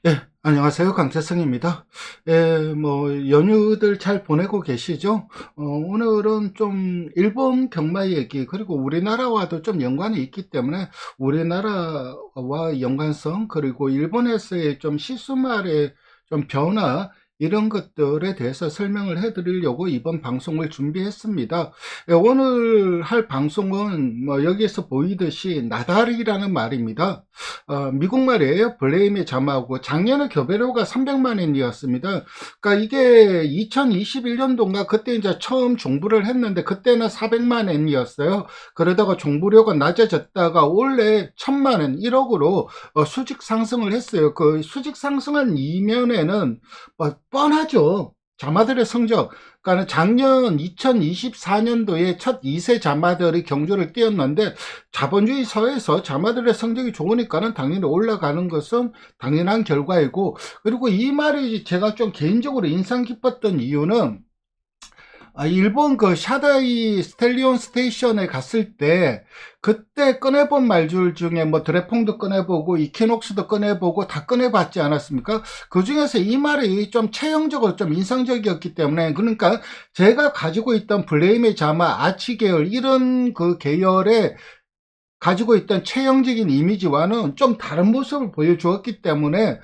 예, 안녕하세요. 강태성입니다. 예, 연휴들 잘 보내고 계시죠? 오늘은 좀 일본 경마 얘기, 그리고 우리나라와도 좀 연관이 있기 때문에 우리나라와 연관성, 그리고 일본에서의 좀 시수말의 좀 변화, 이런 것들에 대해서 설명을 해드리려고 이번 방송을 준비했습니다. 예, 오늘 할 방송은 여기에서 보이듯이 나달이라는 말입니다. 미국 말이에요. 블레임의 자마고 작년에 교배료가 300만 엔이었습니다. 그러니까 이게 2021년도인가 그때 이제 처음 종부를 했는데 그때는 400만 엔이었어요. 그러다가 종부료가 낮아졌다가 올해 1000만 엔, 1억으로 수직 상승을 했어요. 그 수직 상승한 이면에는 뻔하죠. 자마들의 성적. 그러니까 작년 2024년도에 첫 2세 자마들이 경주를 띄었는데 자본주의 사회에서 자마들의 성적이 좋으니까는 당연히 올라가는 것은 당연한 결과이고, 그리고 이 말이 제가 좀 개인적으로 인상 깊었던 이유는 일본 그 샤다이 스텔리온 스테이션에 갔을 때 그때 꺼내본 말줄 중에 드레퐁도 꺼내보고 이퀴녹스도 꺼내보고 다 꺼내봤지 않았습니까? 그 중에서 이 말이 좀 체형적으로 좀 인상적이었기 때문에, 그러니까 제가 가지고 있던 블레임의 자마, 아치 계열 이런 그 계열의 가지고 있던 체형적인 이미지와는 좀 다른 모습을 보여주었기 때문에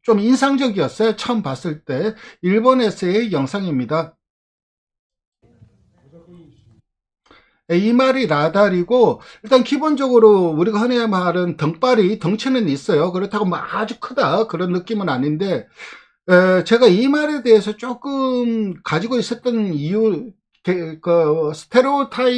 좀 인상적이었어요. 처음 봤을 때. 일본에서의 영상입니다. 이 말이 라달이고, 일단 기본적으로 우리가 흔히 말하는 덩발이 덩치는 있어요. 그렇다고 아주 크다 그런 느낌은 아닌데, 제가 이 말에 대해서 조금 가지고 있었던 이유,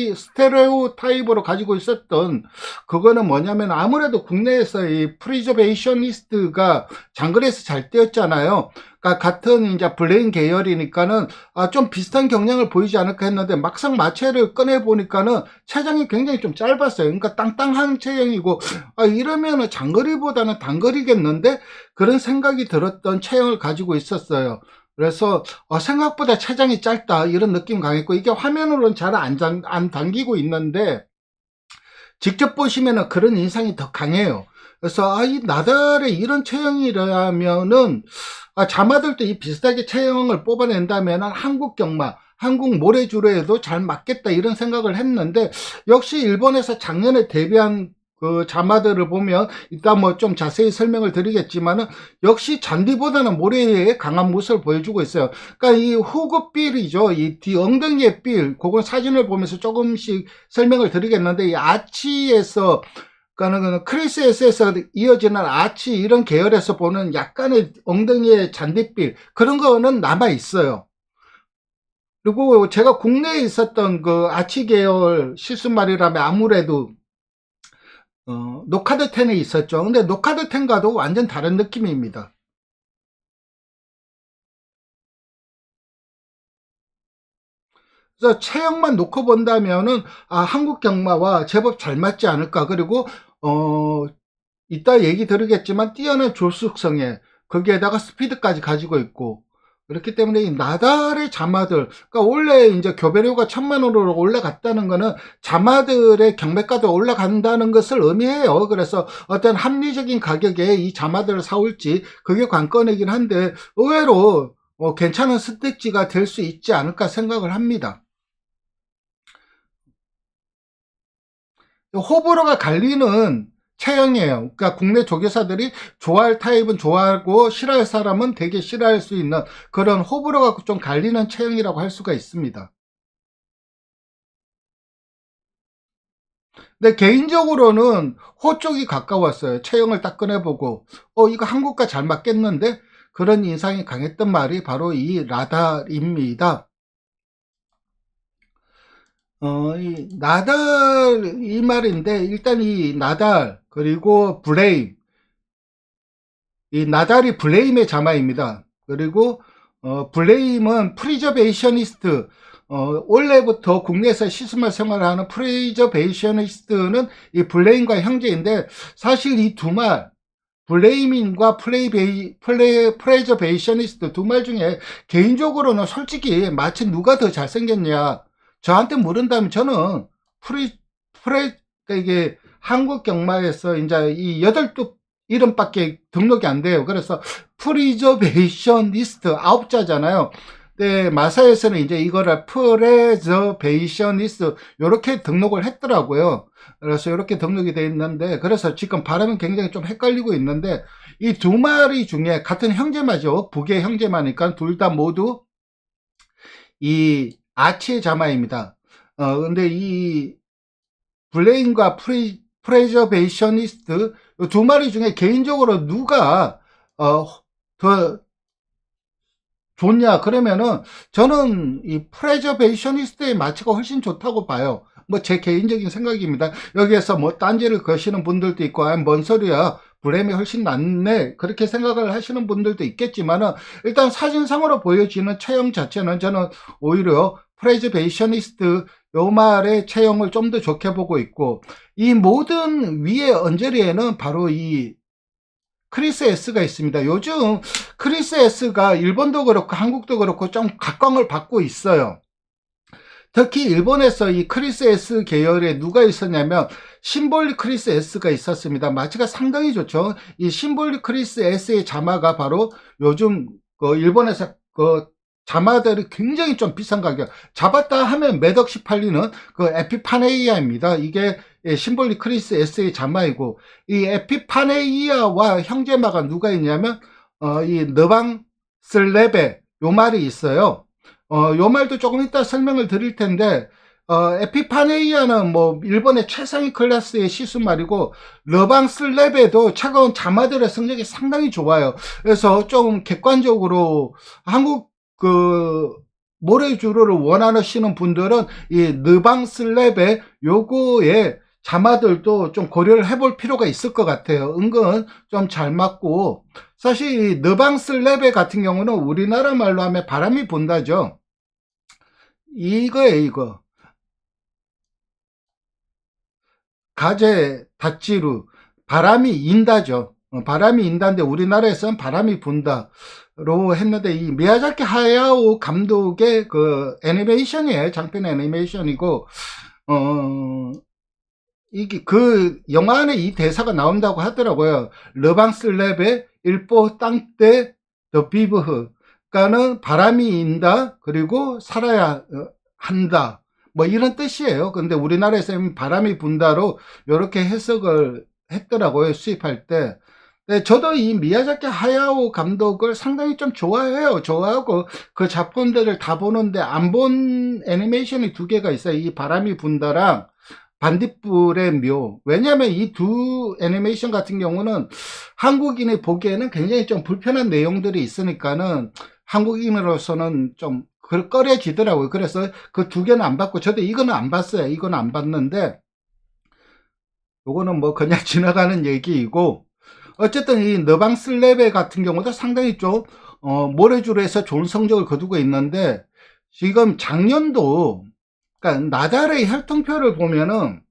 스테레오타입으로 가지고 있었던 그거는 뭐냐면, 아무래도 국내에서 이 프리저베이셔니스트가 장거리에서 잘 뛰었잖아요. 그러니까 같은 이제 블레인 계열이니까는 좀 비슷한 경향을 보이지 않을까 했는데, 막상 마체를 꺼내 보니까는 체장이 굉장히 좀 짧았어요. 그러니까 땅땅한 체형이고, 이러면은 장거리보다는 단거리겠는데 그런 생각이 들었던 체형을 가지고 있었어요. 그래서 생각보다 체장이 짧다 이런 느낌 강했고, 이게 화면으로는 잘 안 당기고 있는데 직접 보시면은 그런 인상이 더 강해요. 그래서 이 나달의 이런 체형이라면은 자마들도 이 비슷하게 체형을 뽑아낸다면은 한국 경마, 한국 모래주로에도 잘 맞겠다 이런 생각을 했는데, 역시 일본에서 작년에 데뷔한 그 자마들을 보면 이따 좀 자세히 설명을 드리겠지만은 역시 잔디보다는 모래에 강한 모습을 보여주고 있어요. 그러니까 이 후급빌이죠. 이 뒤 엉덩이의 빌, 그건 사진을 보면서 조금씩 설명을 드리겠는데, 이 아치에서, 그러니까 크리스에서 이어지는 아치 이런 계열에서 보는 약간의 엉덩이의 잔디빌, 그런 거는 남아 있어요. 그리고 제가 국내에 있었던 그 아치 계열 실순말이라면 아무래도 노카드 10에 있었죠. 근데 노카드 10과도 완전 다른 느낌입니다. 그래서 체형만 놓고 본다면은 한국 경마와 제법 잘 맞지 않을까. 그리고 이따 얘기 드리겠지만 뛰어난 조숙성에 거기에다가 스피드까지 가지고 있고, 그렇기 때문에 이 나달의 자마들, 그러니까 원래 이제 교배료가 1000만 원으로 올라갔다는 거는 자마들의 경매가도 올라간다는 것을 의미해요. 그래서 어떤 합리적인 가격에 이 자마들을 사올지 그게 관건이긴 한데, 의외로 괜찮은 선택지가 될 수 있지 않을까 생각을 합니다. 호불호가 갈리는 체형이에요. 그러니까 국내 조교사들이 좋아할 타입은 좋아하고 싫어할 사람은 되게 싫어할 수 있는 그런 호불호가 좀 갈리는 체형이라고 할 수가 있습니다. 근데 개인적으로는 호 쪽이 가까웠어요. 체형을 딱 꺼내보고 이거 한국과 잘 맞겠는데 그런 인상이 강했던 말이 바로 이 라달입니다. 이 나달 이 말인데, 일단 이 나달 그리고 브레임, 이 나달이 블레임의 자마입니다. 그리고 블레임은 프리저베이셔니스트, 원래부터 국내에서 시스마 생활을 하는 프리저베이셔니스트는 이 블레임과 형제인데, 사실 이 두 말, 블레이밍과 프레저베이셔니스트 두 말 중에 개인적으로는 솔직히 마치 누가 더 잘생겼냐 저한테 물은다면 저는 프리 프레 그러니까 이게 한국 경마에서 이제 이 이름밖에 등록이 안 돼요. 그래서 프리저베이셔니스트 9자잖아요. 네, 마사에서는 이제 이거를 프레저베이셔니스트 이렇게 등록을 했더라고요. 그래서 이렇게 등록이 되어 있는데, 그래서 지금 발음은 굉장히 좀 헷갈리고 있는데, 이 두 마리 중에 같은 형제마죠. 북의 형제마니까 둘 다 모두 이 아치의 자마입니다. 근데 이 블레인과 프레저베이셔니스트 두 마리 중에 개인적으로 누가 더 좋냐 그러면은 저는 이 프레저베이셔니스트의 마취가 훨씬 좋다고 봐요. 뭐 제 개인적인 생각입니다. 여기에서 뭐 딴지를 거시는 분들도 있고, 뭔 소리야, 브렘이 훨씬 낫네, 그렇게 생각을 하시는 분들도 있겠지만은, 일단 사진상으로 보여지는 체형 자체는 저는 오히려 프레저베이셔니스트 요 말의 체형을 좀 더 좋게 보고 있고, 이 모든 위의 언저리에는 바로 이 크리스 S가 있습니다. 요즘 크리스 S가 일본도 그렇고 한국도 그렇고 좀 각광을 받고 있어요. 특히 일본에서 이 크리스 S 계열에 누가 있었냐면 심볼리 크리스 S가 있었습니다. 마취가 상당히 좋죠. 이 심볼리 크리스 S의 자마가 바로 요즘 일본에서 자마들이 굉장히 좀 비싼 가격, 잡았다 하면 몇 억씩 팔리는 그 에피파네이아입니다. 이게 심볼리 크리스 S의 자마이고, 이 에피파네이아와 형제마가 누가 있냐면 이 너방 슬레베 요 말이 있어요. 요 말도 조금 이따 설명을 드릴 텐데, 에피파네이아는 뭐 일본의 최상위 클래스의 시수말이고, 러방 슬랩에도 차가운 자마들의 성적이 상당히 좋아요. 그래서 좀 객관적으로 한국 모래주로를 원하시는 분들은 이 느방 슬랩의 요거에 자마들도 좀 고려를 해볼 필요가 있을 것 같아요. 은근 좀 잘 맞고, 사실 이 느방 슬랩의 같은 경우는 우리나라 말로 하면 바람이 분다죠. 이거예요, 이거. 가재 다찌루, 바람이 인다죠. 바람이 인다인데 우리나라에서는 바람이 분다로 했는데, 이 미야자키 하야오 감독의 그 애니메이션이에요. 장편 애니메이션이고, 이게 그 영화 안에 이 대사가 나온다고 하더라고요. 르방슬랩의 일보 땅때 더 비브흐, 그러니까는 바람이 인다, 그리고 살아야 한다, 뭐 이런 뜻이에요. 근데 우리나라에서는 바람이 분다로 이렇게 해석을 했더라고요, 수입할 때. 네, 저도 이 미야자키 하야오 감독을 상당히 좀 좋아해요. 좋아하고 그 작품들을 다 보는데 안 본 애니메이션이 두 개가 있어요. 이 바람이 분다랑 반딧불의 묘. 왜냐하면 이 두 애니메이션 같은 경우는 한국인이 보기에는 굉장히 좀 불편한 내용들이 있으니까는 한국인으로서는 좀 꺼려지더라고요. 그래서 그 두 개는 안 봤고, 저도 이거는 안 봤어요. 이거는 안 봤는데, 요거는 뭐 그냥 지나가는 얘기이고, 어쨌든 이 너방슬레베 같은 경우도 상당히 좀 모래주로에서 좋은 성적을 거두고 있는데, 지금 작년도, 그러니까 나달의 혈통표를 보면은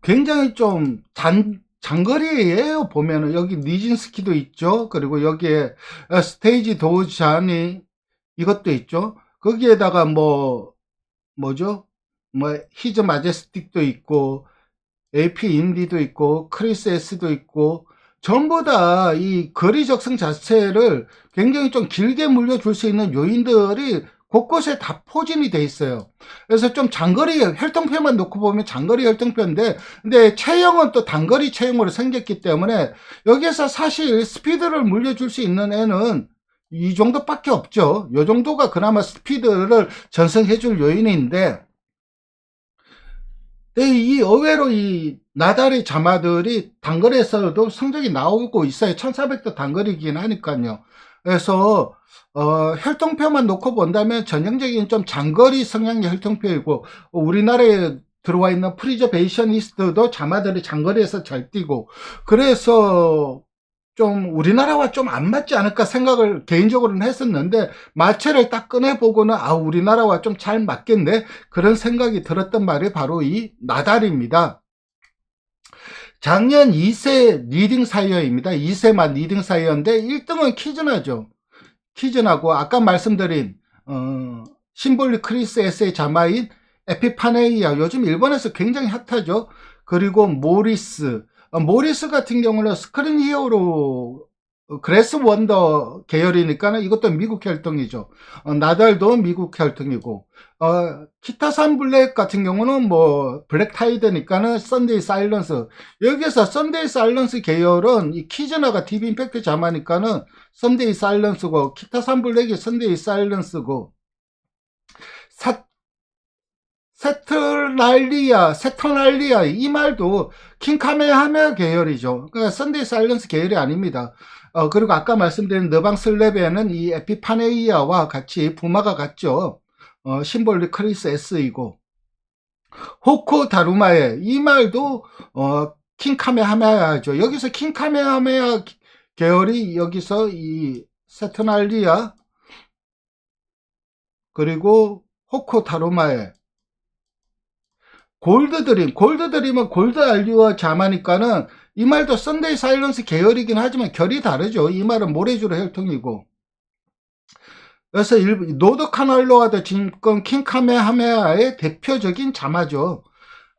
굉장히 좀 장거리예요. 보면은 여기 니진스키도 있죠. 그리고 여기에 스테이지 도자니 이것도 있죠. 거기에다가 뭐죠? 뭐 히즈 마제스틱도 있고, AP 인디도 있고, 크리스 S도 있고, 전부 다 이 거리 적성 자체를 굉장히 좀 길게 물려줄 수 있는 요인들이 곳곳에 다 포진이 돼 있어요. 그래서 좀 장거리 혈통표만 놓고 보면 장거리 혈통표인데, 근데 체형은 또 단거리 체형으로 생겼기 때문에 여기에서 사실 스피드를 물려줄 수 있는 애는 이 정도밖에 없죠. 이 정도가 그나마 스피드를 전승해 줄 요인인데, 이 의외로 이 나달의 자마들이 단거리에서도 성적이 나오고 있어요. 1400도 단거리긴 하니까요. 그래서 혈통표만 놓고 본다면 전형적인 좀 장거리 성향의 혈통표이고, 우리나라에 들어와 있는 프리저베이셔니스트도 자마들이 장거리에서 잘 뛰고, 그래서 좀 우리나라와 좀 안 맞지 않을까 생각을 개인적으로는 했었는데, 마체를 딱 꺼내보고는 우리나라와 좀 잘 맞겠네, 그런 생각이 들었던 말이 바로 이 나달입니다. 작년 2세 리딩 사이어입니다. 2세만 리딩 사이어인데 1등은 키즈나죠. 키즈나고, 아까 말씀드린 심볼리 크리스 S의 자마인 에피파네이아, 요즘 일본에서 굉장히 핫하죠. 그리고 모리스, 모리스 같은 경우는 스크린 히어로 그레스 원더 계열이니까는 이것도 미국 혈통이죠. 나달도 미국 혈통이고, 키타산 블랙 같은 경우는 뭐 블랙 타이드니까는 썬데이 사일런스. 여기에서 썬데이 사일런스 계열은 이 키즈나가 딥 임팩트 자마니까는 썬데이 사일런스고, 키타산 블랙이 썬데이 사일런스고, 세터날리아 이 말도 킹카메하메 계열이죠. 그러니까 썬데이 사일런스 계열이 아닙니다. 그리고 아까 말씀드린 너방 슬랩에는 이 에피파네이아와 같이 부마가 같죠. 심볼리 크리스 S이고, 호코 다루마에 이 말도 킹카메하메아죠. 여기서 킹카메하메아 계열이 여기서 이 세터날리아 그리고 호코 다루마에 골드드림은 골드 알리와 자마니까는 이 말도 썬데이 사일런스 계열이긴 하지만 결이 다르죠. 이 말은 모래주로 혈통이고. 그래서 노드 카날로와도 지금 킹카메하메아의 대표적인 자마죠.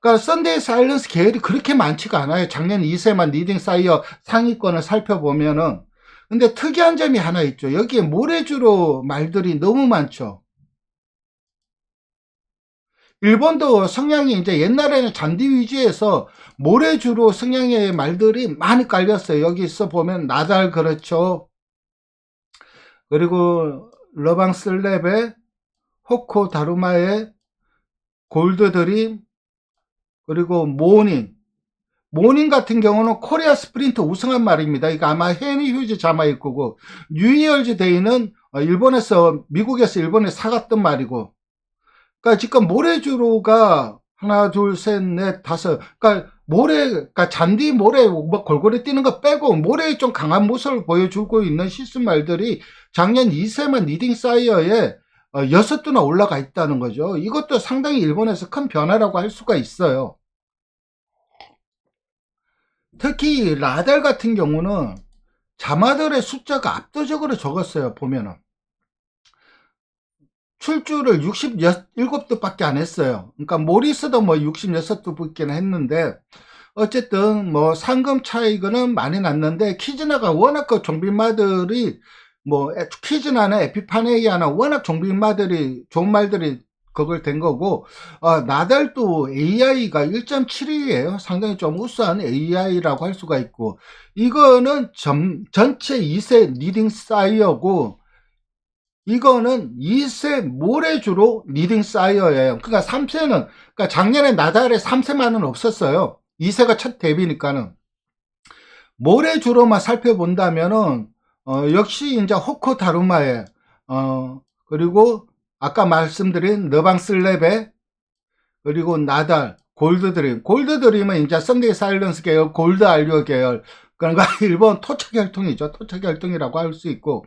그러니까 썬데이 사일런스 계열이 그렇게 많지가 않아요. 작년 2세만 리딩 사이어 상위권을 살펴보면은. 근데 특이한 점이 하나 있죠. 여기에 모래주로 말들이 너무 많죠. 일본도 성향이 이제 옛날에는 잔디 위주에서 모래주로 성향의 말들이 많이 깔렸어요. 여기 있어 보면 나달 그렇죠. 그리고 러방 슬랩의 호코 다루마의 골드드림 그리고 모닝 같은 경우는 코리아 스프린트 우승한 말입니다. 이거 아마 헤니 휴즈 자마일 거고 뉴이얼즈 데이는 미국에서 일본에 사갔던 말이고 그러니까 지금 모래주로가 하나, 둘, 셋, 넷, 다섯. 그러니까 잔디 모래 뭐 골고루 뛰는 거 빼고 모래에 좀 강한 모습을 보여주고 있는 시스 말들이 작년 2세만 리딩 사이어에 6두나 올라가 있다는 거죠. 이것도 상당히 일본에서 큰 변화라고 할 수가 있어요. 특히 라달 같은 경우는 자마들의 숫자가 압도적으로 적었어요. 보면은. 출주를 67두밖에 안 했어요. 그러니까 모리스도 뭐 66두밖에 했는데 어쨌든 뭐 상금 차익은 많이 났는데 키즈나가 워낙 그 종빈마들이 뭐 키즈나나 에피파네이아나 워낙 종빈마들이 좋은 말들이 그걸 된 거고 나달도 AI가 1.7이에요. 상당히 좀 우수한 AI라고 할 수가 있고 이거는 전체 2세 리딩 사이어고 이거는 2세 모래주로 리딩 사이어예요. 그러니까 3세는, 그러니까 작년에 나달에 3세만은 없었어요. 2세가 첫 데뷔니까는. 모래주로만 살펴본다면은, 역시 이제 호코 다루마에, 그리고 아까 말씀드린 너방 슬랩에, 그리고 나달, 골드드림은 이제 썬데이 사일런스 계열, 골드 알리오 계열. 그러니까 일본 토착 혈통이죠. 토착 혈통이라고 할 수 있고,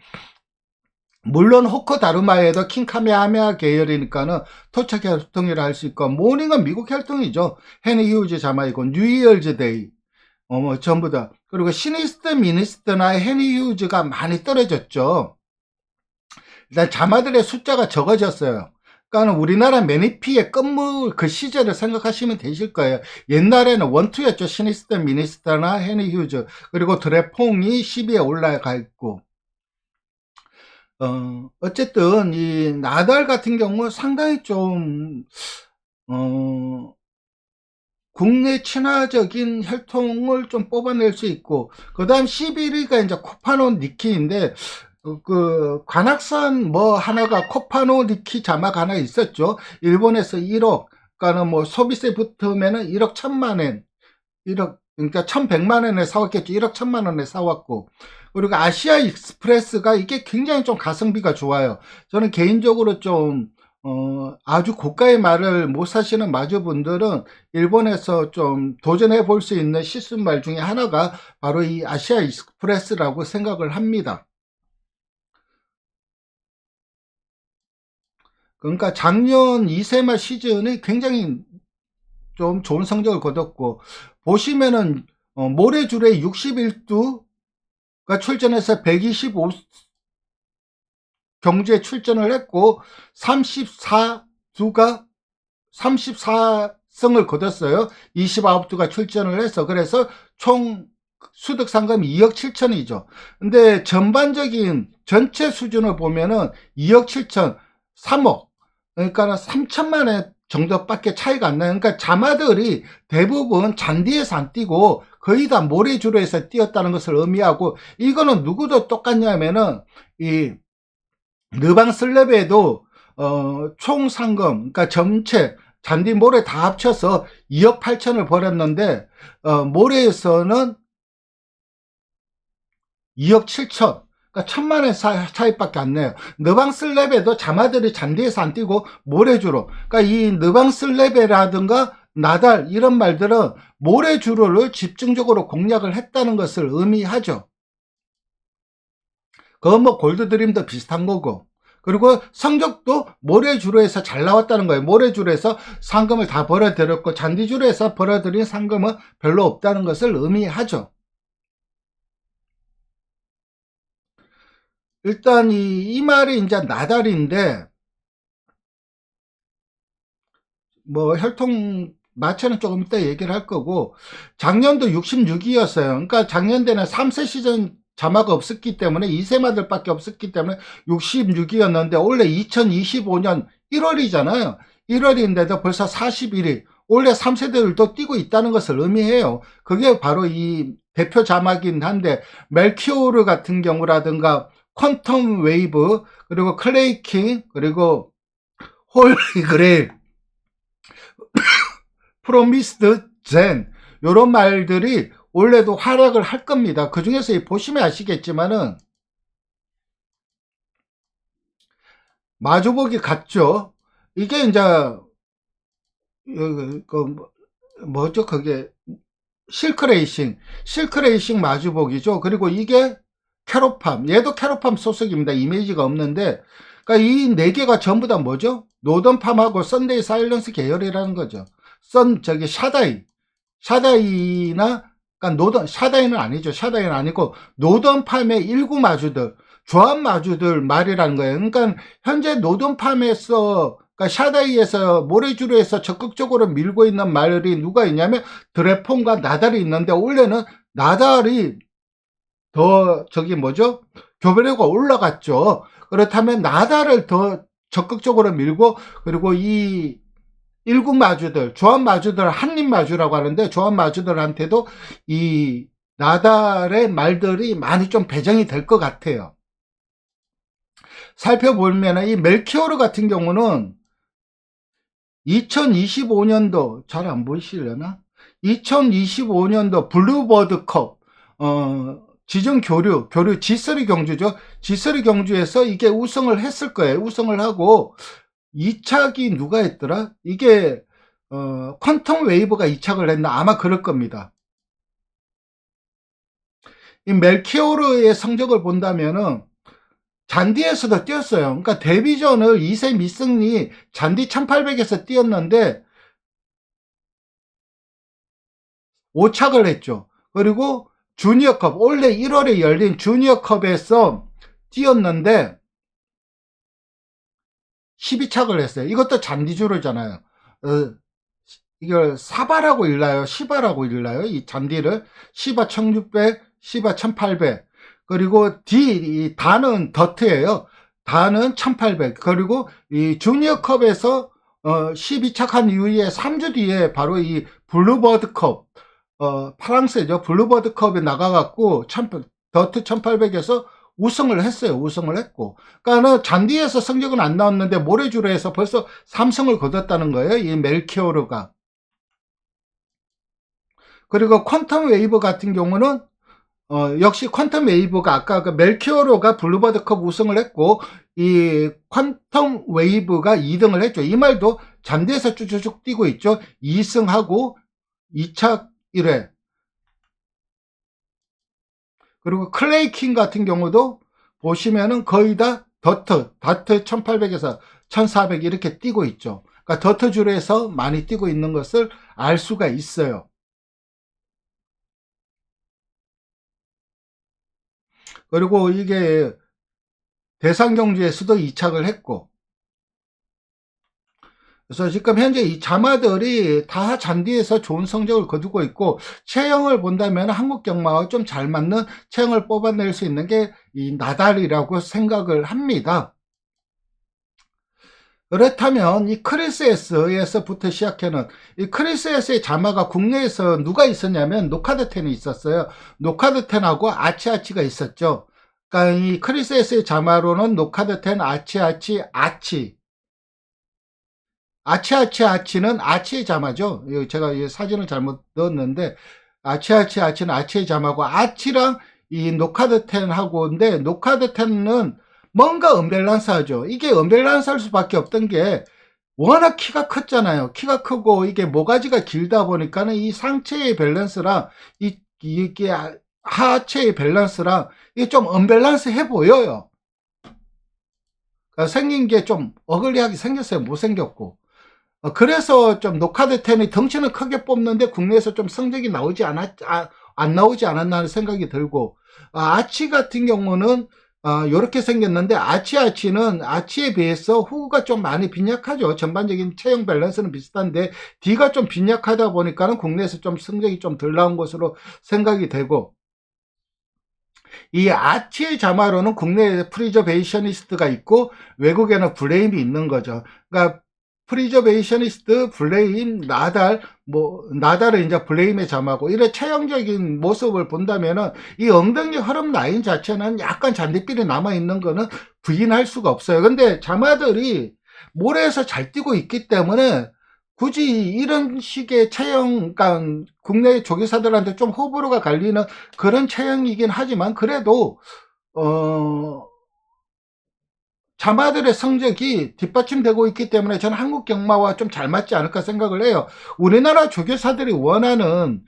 물론 호코 다루마에도 킹카메하메아 계열이니까는 토착 혈통이라 할 수 있고 모닝은 미국 혈통이죠. 헤니 휴즈 자마이고 뉴이얼즈 데이 뭐 전부 다. 그리고 시니스트 미니스트나 헤니 휴즈가 많이 떨어졌죠. 일단 자마들의 숫자가 적어졌어요. 그러니까 우리나라 매니피의 끝물 그 시절을 생각하시면 되실 거예요. 옛날에는 원투였죠. 시니스트 미니스트나 헤니 휴즈 그리고 드래퐁이 10위에 올라가 있고 어쨌든, 이, 나달 같은 경우 상당히 좀, 국내 친화적인 혈통을 좀 뽑아낼 수 있고, 그 다음 11위가 이제 코파노 니키인데, 관악산 뭐 하나가 코파노 니키 자막 하나 있었죠. 일본에서 1억, 그러니까는 뭐 소비세 붙으면은 1억 1천만 엔, 1억, 그러니까 1,100만 원에 사왔겠죠. 1억 1천만 원에 사왔고. 그리고 아시아 익스프레스가 이게 굉장히 좀 가성비가 좋아요. 저는 개인적으로 좀, 아주 고가의 말을 못 사시는 마주분들은 일본에서 좀 도전해 볼 수 있는 시스말 중에 하나가 바로 이 아시아 익스프레스라고 생각을 합니다. 그러니까 작년 2세마 시즌이 굉장히 좀 좋은 성적을 거뒀고, 보시면은, 모래줄에 61두가 출전해서 125 경주에 출전을 했고, 34두가, 34 상승을 거뒀어요. 29주가 출전을 해서. 그래서 총 수득 상금이 2억 7천이죠. 근데 전반적인 전체 수준을 보면은 2억 7천, 3억. 그러니까 3천만 원 정도밖에 차이가 안 나요. 그러니까 자마들이 대부분 잔디에서 안 뛰고 거의 다 모래주로에서 뛰었다는 것을 의미하고, 이거는 누구도 똑같냐면은 이 르방 슬랩에도 총 상금, 그러니까 전체 잔디 모래 다 합쳐서 2억 8천을 벌였는데 모래에서는 2억 7천, 그러니까 천만 원 차이밖에 안 나요. 느방 슬랩에도 자마들이 잔디에서 안 뛰고 모래주로, 그러니까 이 느방 슬랩이라든가 나달 이런 말들은 모래주로를 집중적으로 공략을 했다는 것을 의미하죠. 그건 뭐 골드드림도 비슷한 거고, 그리고 성적도 모래주로에서 잘 나왔다는 거예요. 모래주로에서 상금을 다 벌어들였고 잔디주로에서 벌어들인 상금은 별로 없다는 것을 의미하죠. 일단 이 말이 이제 나달인데, 뭐 혈통 마체는 조금 이따 얘기를 할 거고, 작년도 66이었어요. 그러니까 작년에는 3세 시즌 자마가 없었기 때문에 2세마들 밖에 없었기 때문에 66이었는데 원래 2025년 1월이잖아요. 1월인데도 벌써 41위. 원래 3세들도 뛰고 있다는 것을 의미해요. 그게 바로 이 대표 자마긴 한데, 멜키오르 같은 경우라든가 퀀텀 웨이브, 그리고 클레이킹, 그리고 홀리 그레일, 프로미스드 젠, 요런 말들이 원래도 활약을 할 겁니다. 그 중에서 보시면 아시겠지만은 마주보기 같죠. 이게 이제 뭐죠? 그게 실크레이싱 마주보기죠. 그리고 이게 캐로팜, 얘도 캐로팜 소속입니다. 이미지가 없는데, 그러니까 이 네 개가 전부 다 뭐죠? 노던팜하고 썬데이 사일런스 계열이라는 거죠. 샤다이나, 그러니까 샤다이는 아니죠. 샤다이는 아니고 노던팜의 일구 마주들, 조합 마주들 말이라는 거예요. 그러니까 현재 노던팜에서, 그러니까 샤다이에서 모래주로에서 적극적으로 밀고 있는 말이 누가 있냐면 드래폰과 나달이 있는데, 원래는 나달이 더 뭐죠? 교배료가 올라갔죠. 그렇다면 나달을 더 적극적으로 밀고, 그리고 이 일군 마주들, 조합 마주들, 한림 마주라고 하는데, 조합 마주들한테도 이 나달의 말들이 많이 좀 배정이 될 것 같아요. 살펴보면 이 멜키오르 같은 경우는 2025년도 잘 안 보이시려나? 2025년도 블루버드컵 지정 교류 G3 경주죠. G3 경주에서 이게 우승을 했을 거예요. 우승을 하고 2착이 누가 했더라? 이게 퀀텀 웨이브가 2착을 했나? 아마 그럴 겁니다. 이 멜키오르의 성적을 본다면은 잔디에서도 뛰었어요. 그러니까 데뷔전을 2세 미승리 잔디 1800에서 뛰었는데 5착을 했죠. 그리고 주니어컵, 올해 1월에 열린 주니어컵에서 뛰었는데 12착을 했어요. 이것도 잔디주로잖아요. 이걸 사바라고 일러요? 시바라고 일러요? 이 잔디를 시바 1600, 시바 1800. 그리고 이 다는 더트예요. 다는 1800. 그리고 이 주니어컵에서 12착한 이후에 3주 뒤에 바로 이 블루버드컵, 프랑스죠. 블루버드컵에 나가갖고 더트 1800에서 우승을 했어요. 우승을 했고. 그러니까 잔디에서 성적은 안 나왔는데 모래주로에서 벌써 3승을 거뒀다는 거예요. 이 멜키오르가. 그리고 퀀텀 웨이브 같은 경우는 역시 퀀텀 웨이브가 아까 그 멜키오르가 블루버드컵 우승을 했고 이 퀀텀 웨이브가 2등을 했죠. 이 말도 잔디에서 쭉쭉쭉 뛰고 있죠. 2승하고 2차 1회. 그리고 클레이킹 같은 경우도 보시면은 거의 다 다트 1800에서 1400 이렇게 뛰고 있죠. 그러니까 더트 줄에서 많이 뛰고 있는 것을 알 수가 있어요. 그리고 이게 대상경주에서도 2착을 했고, 그래서 지금 현재 이 자마들이 다 잔디에서 좋은 성적을 거두고 있고, 체형을 본다면 한국 경마와 좀 잘 맞는 체형을 뽑아낼 수 있는 게 이 나달이라고 생각을 합니다. 그렇다면 이 크리스 S에서부터 시작해는, 이 크리스 S의 자마가 국내에서 누가 있었냐면 노카드 10이 있었어요. 노카드 10하고 아치아치가 있었죠. 그러니까 이 크리스 S의 자마로는 노카드 10, 아치아치, 아치는 아치의 자마죠. 제가 사진을 잘못 넣었는데, 아치는 아치의 자마고, 아치랑 이 노카드 10하고인데, 노카드 10은 뭔가 언밸런스하죠. 이게 언밸런스할 수밖에 없던 게, 워낙 키가 컸잖아요. 키가 크고, 이게 모가지가 길다 보니까는 이 상체의 밸런스랑, 이게 하체의 밸런스랑, 이게 좀 언밸런스해 보여요. 그러니까 생긴 게 좀 어글리하게 생겼어요. 못생겼고. 그래서 좀 노카드 10이 덩치는 크게 뽑는데 국내에서 좀 성적이 안 나오지 않았나 하는 생각이 들고, 아치 같은 경우는 이렇게 생겼는데, 아치는 아치에 비해서 후가 좀 많이 빈약하죠. 전반적인 체형 밸런스는 비슷한데 D가 좀 빈약하다 보니까는 국내에서 좀 성적이 좀 덜 나온 것으로 생각이 되고, 이 아치의 자마로는 국내에 프리저베이셔니스트가 있고 외국에는 블레임이 있는 거죠. 그러니까 프리저베이셔니스트, 블레임, 나달은 이제 블레임의 자마고, 이런 체형적인 모습을 본다면은 이 엉덩이 흐름 라인 자체는 약간 잔디필이 남아있는 거는 부인할 수가 없어요. 근데 자마들이 모래에서 잘 뛰고 있기 때문에 굳이 이런 식의 체형, 그러니까 국내 조교사들한테 좀 호불호가 갈리는 그런 체형이긴 하지만, 그래도 자마들의 성적이 뒷받침되고 있기 때문에 저는 한국 경마와 좀 잘 맞지 않을까 생각을 해요. 우리나라 조교사들이 원하는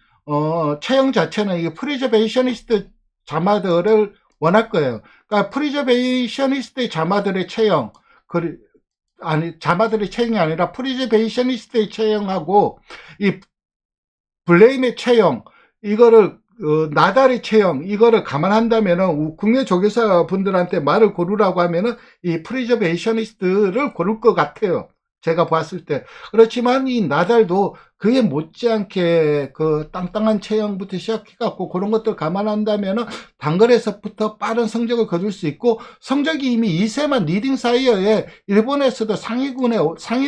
체형 자체는 이 프리저베이셔니스트 자마들을 원할 거예요. 그러니까 프리저베이셔니스트의 자마들의 체형, 자마들의 체형이 아니라 프리저베이셔니스트의 체형하고 이 블레임의 체형, 이거를 나달의 체형, 이거를 감안한다면은 국내 조교사 분들한테 말을 고르라고 하면은 이 프리저베이셔니스트를 고를 것 같아요. 제가 봤을 때. 그렇지만 이 나달도 그에 못지않게 그 땅땅한 체형부터 시작해갖고 그런 것들 감안한다면은 단거리에서부터 빠른 성적을 거둘 수 있고, 성적이 이미 2세만 리딩 사이어에 일본에서도 상위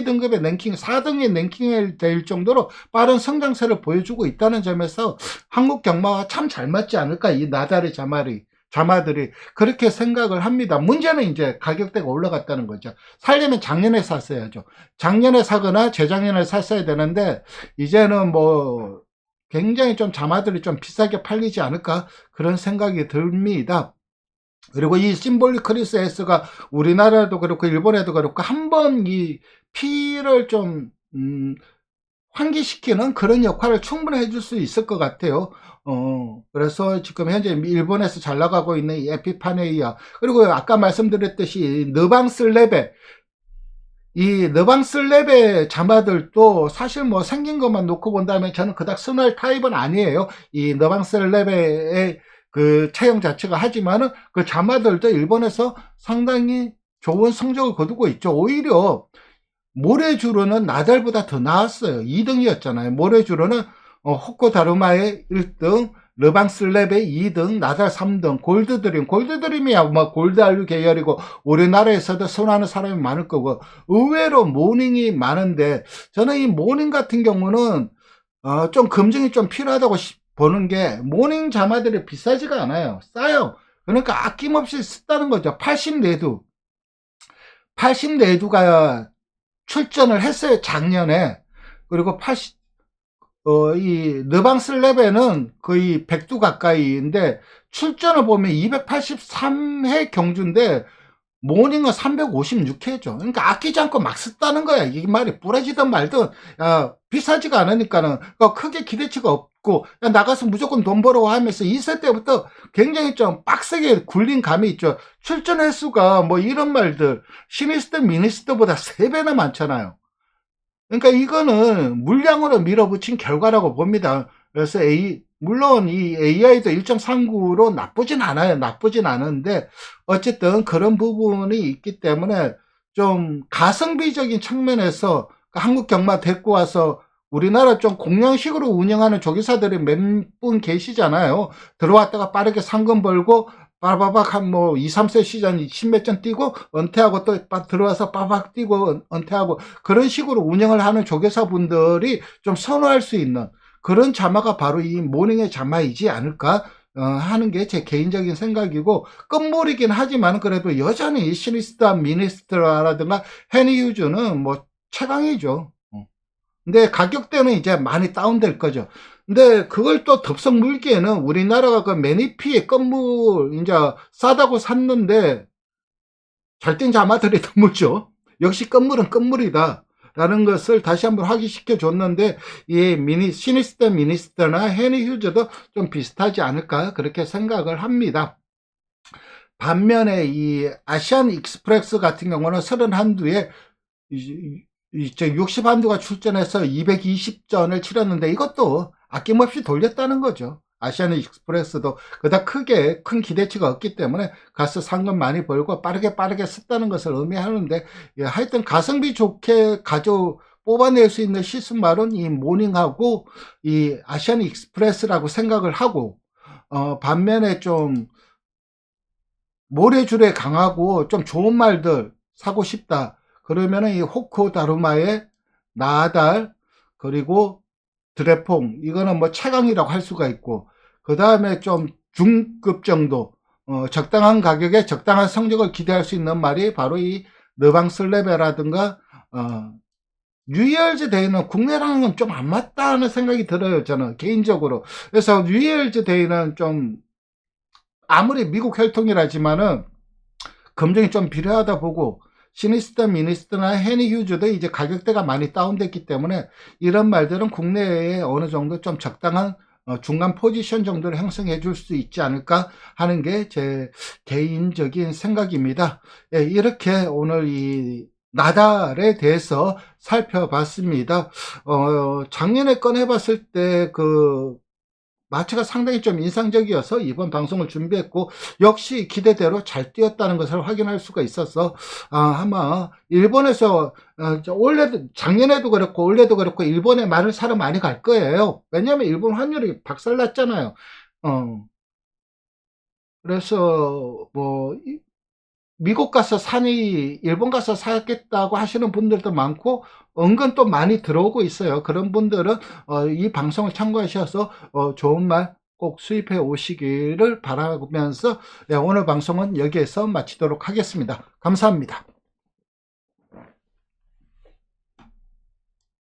등급의 랭킹 4등의 랭킹이 될 정도로 빠른 성장세를 보여주고 있다는 점에서 한국 경마와 참 잘 맞지 않을까, 이 나달의 자마들이 그렇게 생각을 합니다. 문제는 이제 가격대가 올라갔다는 거죠. 살려면 작년에 샀어야죠. 작년에 사거나 재작년에 샀어야 되는데, 이제는 뭐 굉장히 좀 자마들이 좀 비싸게 팔리지 않을까, 그런 생각이 듭니다. 그리고 이 심볼리 크리스 S가 우리나라도 그렇고 일본에도 그렇고 한번 이 피를 좀 환기시키는 그런 역할을 충분히 해줄 수 있을 것 같아요. 그래서 지금 현재 일본에서 잘 나가고 있는 이 에피파네이아, 그리고 아까 말씀드렸듯이 느방슬랩의 자마들도 사실 뭐 생긴 것만 놓고 본다면 저는 그닥 선호할 타입은 아니에요. 이 느방슬랩의 그 체형 자체가. 하지만은 그 자마들도 일본에서 상당히 좋은 성적을 거두고 있죠. 오히려 모래주로는 나달보다 더 나았어요. 2등이었잖아요. 모래주로는 호코 다루마의 1등, 르방슬랩의 2등, 나달 3등, 골드드림이야 뭐 골드알류 계열이고 우리나라에서도 선호하는 사람이 많을 거고, 의외로 모닝이 많은데, 저는 이 모닝 같은 경우는 좀 검증이 좀 필요하다고 보는 게, 모닝 자마들이 비싸지가 않아요. 싸요. 그러니까 아낌없이 쓰다는 거죠. 80레두가 출전을 했어요, 작년에. 그리고 이 느방슬랩에는 거의 100두 가까이인데, 출전을 보면 283회 경주인데 모닝은 356회죠. 그러니까 아끼지 않고 막 썼다는 거야. 이 말이 부러지든 말든 비싸지가 않으니까는 크게 기대치가 없고, 나가서 무조건 돈 벌어 하면서 2세 때부터 굉장히 좀 빡세게 굴린 감이 있죠. 출전 횟수가 뭐 이런 말들 시니스트 미니스트보다 3배나 많잖아요. 그러니까 이거는 물량으로 밀어붙인 결과라고 봅니다. 그래서 물론 이 AI도 1.39로 나쁘진 않아요. 나쁘진 않은데, 어쨌든 그런 부분이 있기 때문에 좀 가성비적인 측면에서 한국 경마 데리고 와서 우리나라 좀 공량식으로 운영하는 조교사들이 몇 분 계시잖아요. 들어왔다가 빠르게 상금 벌고 빠바박 한 뭐 2, 3세 시즌 10몇 전 뛰고 은퇴하고 또 들어와서 빠박 뛰고 은퇴하고 그런 식으로 운영을 하는 조교사분들이 좀 선호할 수 있는 그런 자마가 바로 이 모닝의 자마이지 않을까 하는 게 제 개인적인 생각이고, 끝물이긴 하지만 그래도 여전히 시니스타 미니스트라든가 헤니 휴즈는 뭐 최강이죠. 근데 가격대는 이제 많이 다운될 거죠. 근데 그걸 또 덥석 물기에는 우리나라가 그 매니피의 끝물 이제 싸다고 샀는데 잘 뛴 자마들이 드물죠. 역시 끝물은 끝물이다 라는 것을 다시 한번 확인시켜 줬는데, 이 시니스터 미니스터나 헤니 휴즈도 좀 비슷하지 않을까 그렇게 생각을 합니다. 반면에 이 아시안 익스프레스 같은 경우는 31두에 60한두가 출전해서 220전을 치렀는데 이것도 아낌없이 돌렸다는 거죠. 아시안 익스프레스도 그닥 크게 큰 기대치가 없기 때문에 가서 상금 많이 벌고 빠르게 썼다는 것을 의미하는데, 하여튼 가성비 좋게 뽑아낼 수 있는 시스말은 이 모닝하고 이 아시안 익스프레스라고 생각을 하고, 반면에 좀 모래줄에 강하고 좀 좋은 말들 사고 싶다 그러면은 이 호코 다루마의 나달 그리고 드레퐁 이거는 뭐 최강이라고 할 수가 있고, 그 다음에 좀 중급 정도 적당한 가격에 적당한 성적을 기대할 수 있는 말이 바로 이 르방슬레베라든가 뉴이얼즈 데이는 국내랑은 좀 안 맞다는 생각이 들어요, 저는 개인적으로. 그래서 뉴이얼즈 데이는 좀 아무리 미국 혈통이라지만은 검증이 좀 필요하다 보고, 시니스터 미니스터나 헤니 휴즈도 이제 가격대가 많이 다운됐기 때문에 이런 말들은 국내에 어느 정도 좀 적당한 중간 포지션 정도를 형성해 줄 수 있지 않을까 하는 게 제 개인적인 생각입니다. 예, 이렇게 오늘 이 나달에 대해서 살펴봤습니다. 작년에 꺼내봤을 때 마치가 상당히 좀 인상적이어서 이번 방송을 준비했고, 역시 기대대로 잘 뛰었다는 것을 확인할 수가 있어서 아마 일본에서 작년에도 그렇고 올해도 그렇고 일본에 말을 사러 많이 갈 거예요. 왜냐하면 일본 환율이 박살났잖아요. 그래서 뭐 미국 가서 사니 일본 가서 사겠다고 하시는 분들도 많고 은근 또 많이 들어오고 있어요. 그런 분들은 이 방송을 참고하셔서 좋은 말 꼭 수입해 오시기를 바라면서, 오늘 방송은 여기에서 마치도록 하겠습니다. 감사합니다.